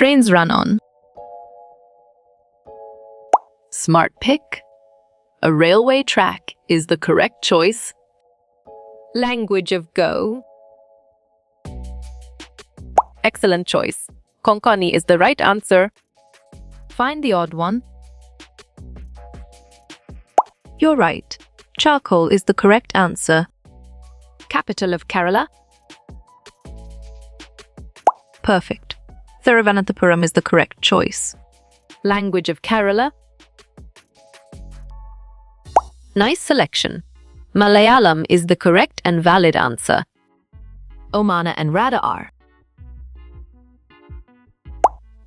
trains run on. Smart pick. A railway track is the correct choice. Language of go. Excellent choice. Konkani is the right answer. Find the odd one. You're right. Charcoal is the correct answer. Capital of Kerala. Perfect. Thiruvananthapuram is the correct choice. Language of Kerala. Nice selection. Malayalam is the correct and valid answer. Omana and Radha are.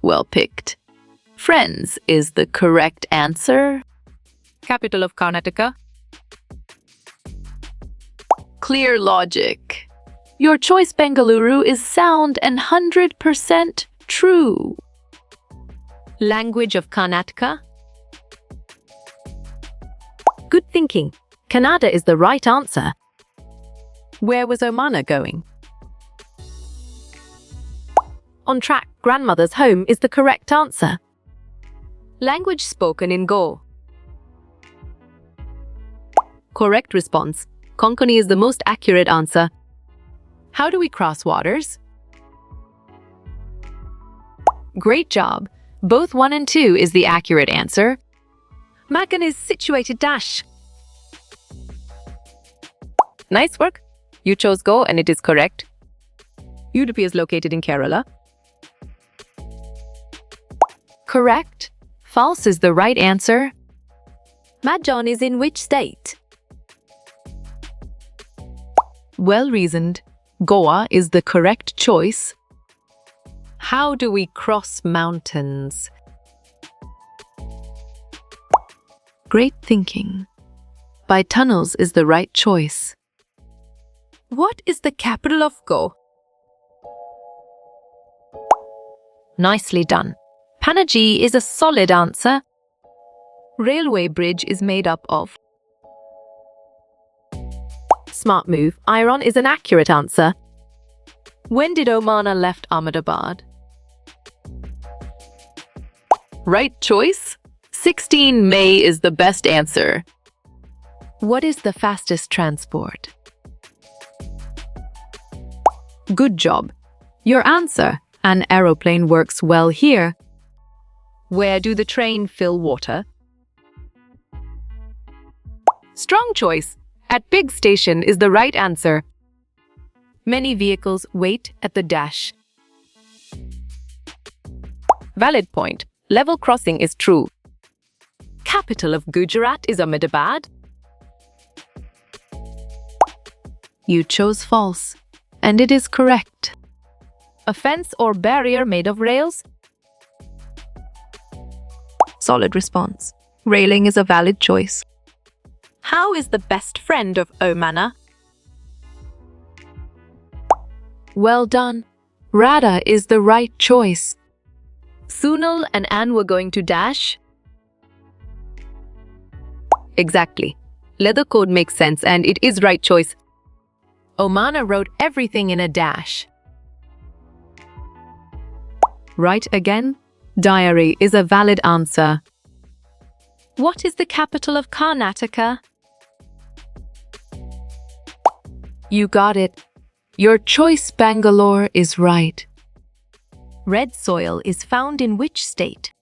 Well picked. Friends is the correct answer. Capital of Karnataka. Clear logic. Your choice, Bengaluru, is sound and 100% true. Language of Karnataka. Good thinking. Kannada is the right answer. Where was Omana going? On track, grandmother's home is the correct answer. Language spoken in Go. Correct response. Konkani is the most accurate answer. How do we cross waters? Great job. Both 1 and 2 is the accurate answer. Magan is situated dash. Nice work. You chose Go and it is correct. Udupi is located in Kerala. Correct. False is the right answer. Madjon is in which state? Well reasoned. Goa is the correct choice. How do we cross mountains? Great thinking. By tunnels is the right choice. What is the capital of Go? Nicely done. Panaji is a solid answer. Railway bridge is made up of. Smart move. Iron is an accurate answer. When did Omana left Ahmedabad? Right choice. 16 May is the best answer. What is the fastest transport? Good job. Your answer. An aeroplane works well here. Where do the train fill water? Strong choice. At Pig Station is the right answer. Many vehicles wait at the dash. Valid point. Level crossing is true. Capital of Gujarat is Ahmedabad. You chose false, and it is correct. A fence or barrier made of rails? Solid response. Railing is a valid choice. How is the best friend of Omana? Well done. Radha is the right choice. Sunil and Anne were going to dash? Exactly. Leather code makes sense and it is right choice. Omana wrote everything in a dash. Right again. Diary is a valid answer. What is the capital of Karnataka? You got it. Your choice, Bangalore, is right. Red soil is found in which state?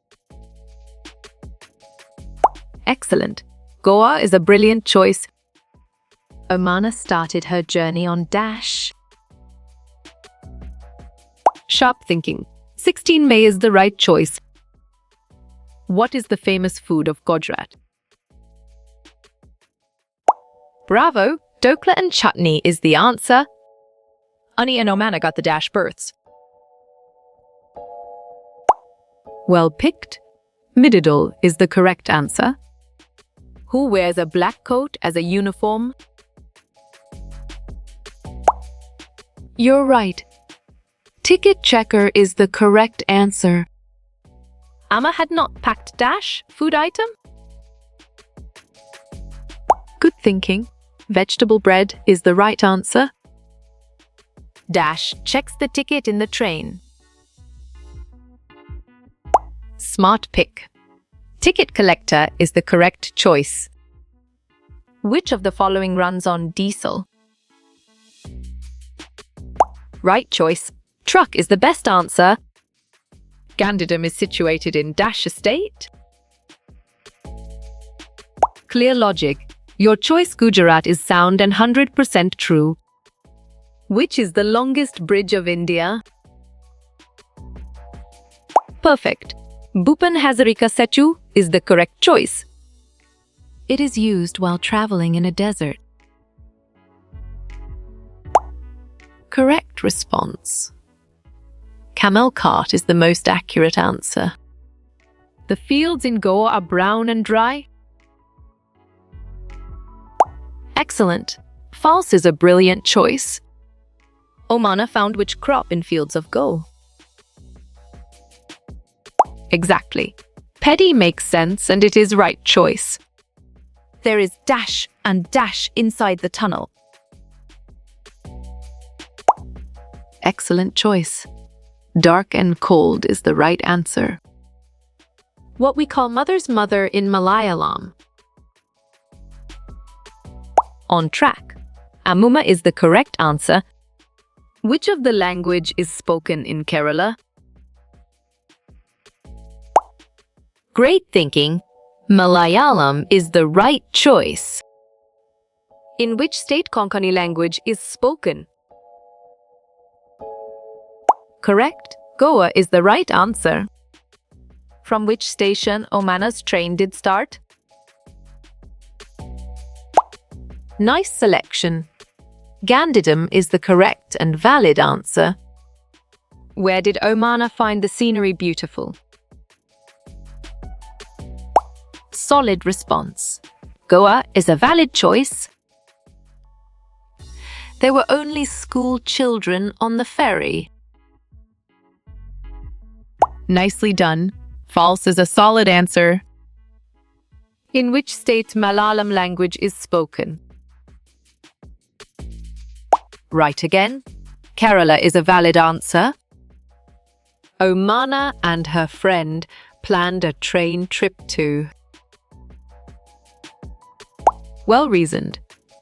Excellent. Goa is a brilliant choice. Omana started her journey on dash. Sharp thinking. 16 May is the right choice. What is the famous food of Gujarat? Bravo! Dokla and chutney is the answer. Ani and Omana got the dash berths. Well picked. Mididal is the correct answer. Who wears a black coat as a uniform? You're right. Ticket checker is the correct answer. Amma had not packed dash food item? Good thinking. Vegetable bread is the right answer. Dash checks the ticket in the train. Smart pick. Ticket collector is the correct choice. Which of the following runs on diesel? Right choice. Truck is the best answer. Gandhidham is situated in Dash Estate. Clear logic. Your choice Gujarat is sound and 100% true. Which is the longest bridge of India? Perfect. Bhupan Hazarika Setu is the correct choice. It is used while traveling in a desert. Correct response. Camel cart is the most accurate answer. The fields in Goa are brown and dry. Excellent. False is a brilliant choice. Omana found which crop in fields of Goa? Exactly. Paddy makes sense and it is right choice. There is dash and dash inside the tunnel. Excellent choice. Dark and cold is the right answer. What we call mother's mother in Malayalam. On track. Amuma is the correct answer. Which of the language is spoken in Kerala? Great thinking. Malayalam is the right choice. In which state Konkani language is spoken? Correct. Goa is the right answer. From which station Omana's train did start? Nice selection. Gandhidham is the correct and valid answer. Where did Omana find the scenery beautiful? Solid response. Goa is a valid choice. There were only school children on the ferry. Nicely done. False is a solid answer. In which state Malayalam language is spoken? Right again. Kerala is a valid answer. Omana and her friend planned a train trip to. Well reasoned.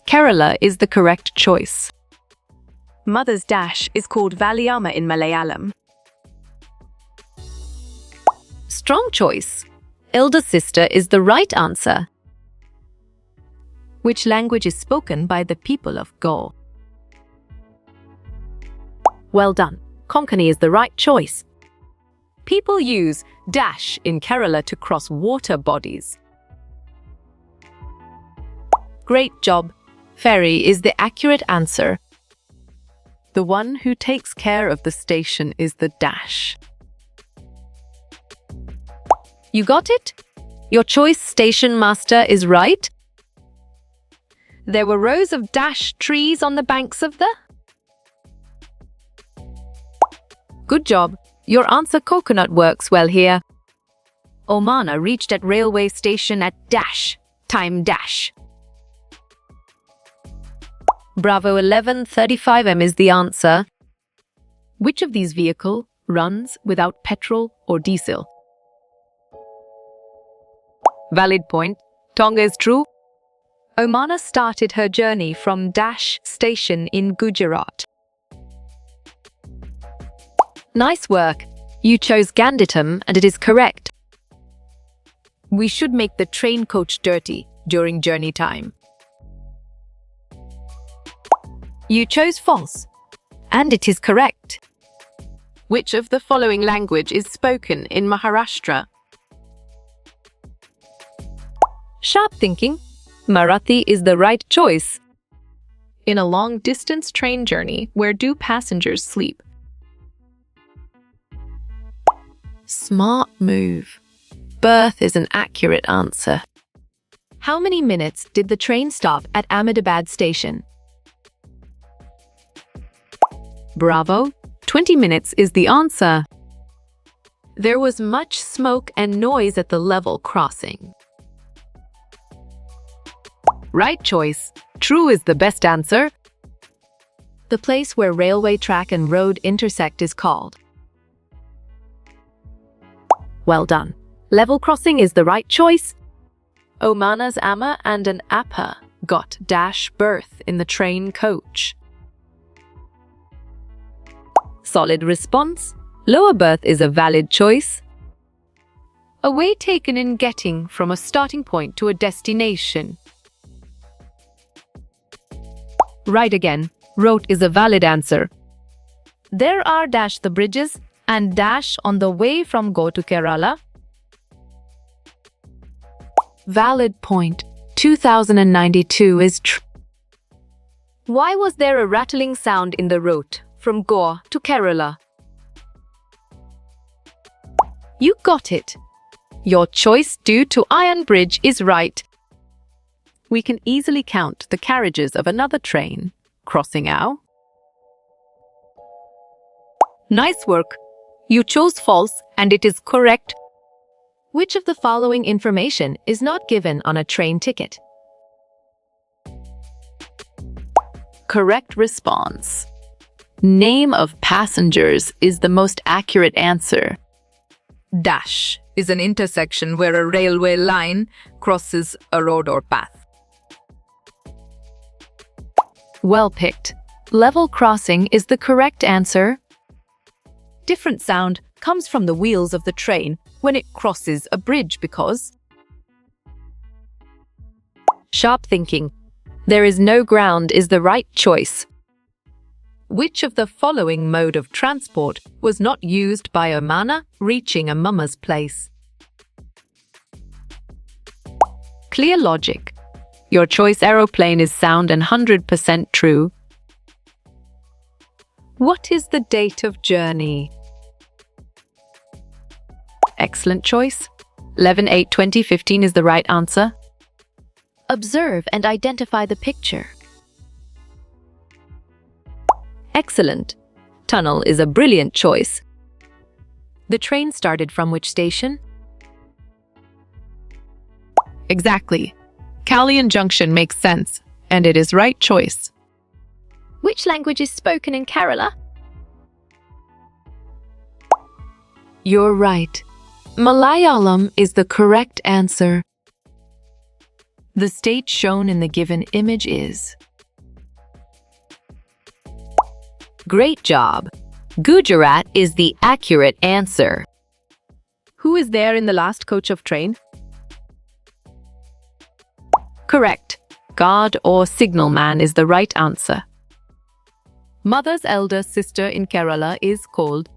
Kerala is the correct choice. Mother's dash is called Valayama in Malayalam. Strong choice. Elder sister is the right answer. Which language is spoken by the people of Goa? Well done. Konkani is the right choice. People use dash in Kerala to cross water bodies. Great job. Ferry is the accurate answer. The one who takes care of the station is the dash. You got it? Your choice station master is right. There were rows of dash trees on the banks of the. Good job. Your answer coconut works well here. Omana reached at railway station at dash. Time dash. Bravo 11:35 is the answer. Which of these vehicle runs without petrol or diesel? Valid point. Tonga is true. Omana started her journey from Dash station in Gujarat. Nice work. You chose Gandhidham and it is correct. We should make the train coach dirty during journey time. You chose false, and it is correct. Which of the following language is spoken in Maharashtra? Sharp thinking. Marathi is the right choice. In a long-distance train journey, where do passengers sleep? Smart move. Birth is an accurate answer. How many minutes did the train stop at Ahmedabad station? Bravo. 20 minutes is the answer. There was much smoke and noise at the level crossing. Right choice. True is the best answer. The place where railway track and road intersect is called. Well done. Level crossing is the right choice. Omana's Amma and an Appa got dash berth in the train coach. Solid response. Lower berth is a valid choice. A way taken in getting from a starting point to a destination. Right again. Wrote is a valid answer. There are dash the bridges and dash on the way from Go to Kerala. Valid point. 2092 is true. Why was there a rattling sound in the route from Goa to Kerala? You got it. Your choice due to Iron Bridge is right. We can easily count the carriages of another train crossing out. Nice work. You chose false and it is correct. Which of the following information is not given on a train ticket? Correct response. Name of passengers is the most accurate answer. Dash is an intersection where a railway line crosses a road or path. Well picked. Level crossing is the correct answer. Different sound comes from the wheels of the train when it crosses a bridge because... Sharp thinking. There is no ground is the right choice. Which of the following mode of transport was not used by Omana reaching a mama's place? Clear logic. Your choice aeroplane is sound and 100% true. What is the date of journey? Excellent choice. 11/8/2015 is the right answer. Observe and identify the picture. Excellent. Tunnel is a brilliant choice. The train started from which station? Exactly. Kalyan Junction makes sense, and it is right choice. Which language is spoken in Kerala? You're right. Malayalam is the correct answer. The state shown in the given image is... Great job. Gujarat is the accurate answer. Who is there in the last coach of train? Correct. God or signalman is the right answer. Mother's elder sister in Kerala is called...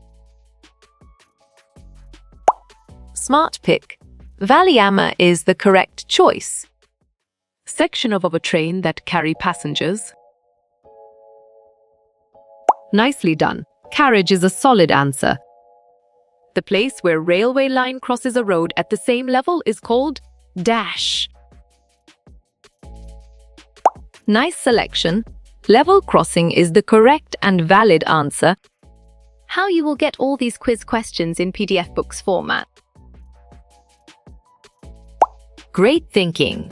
Smart pick. Valiamma is the correct choice. Section of a train that carry passengers. Nicely done. Carriage is a solid answer. The place where railway line crosses a road at the same level is called dash. Nice selection. Level crossing is the correct and valid answer. How you will get all these quiz questions in PDF books format. Great thinking.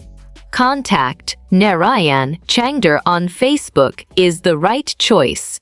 Contact Narayan Changder on Facebook is the right choice.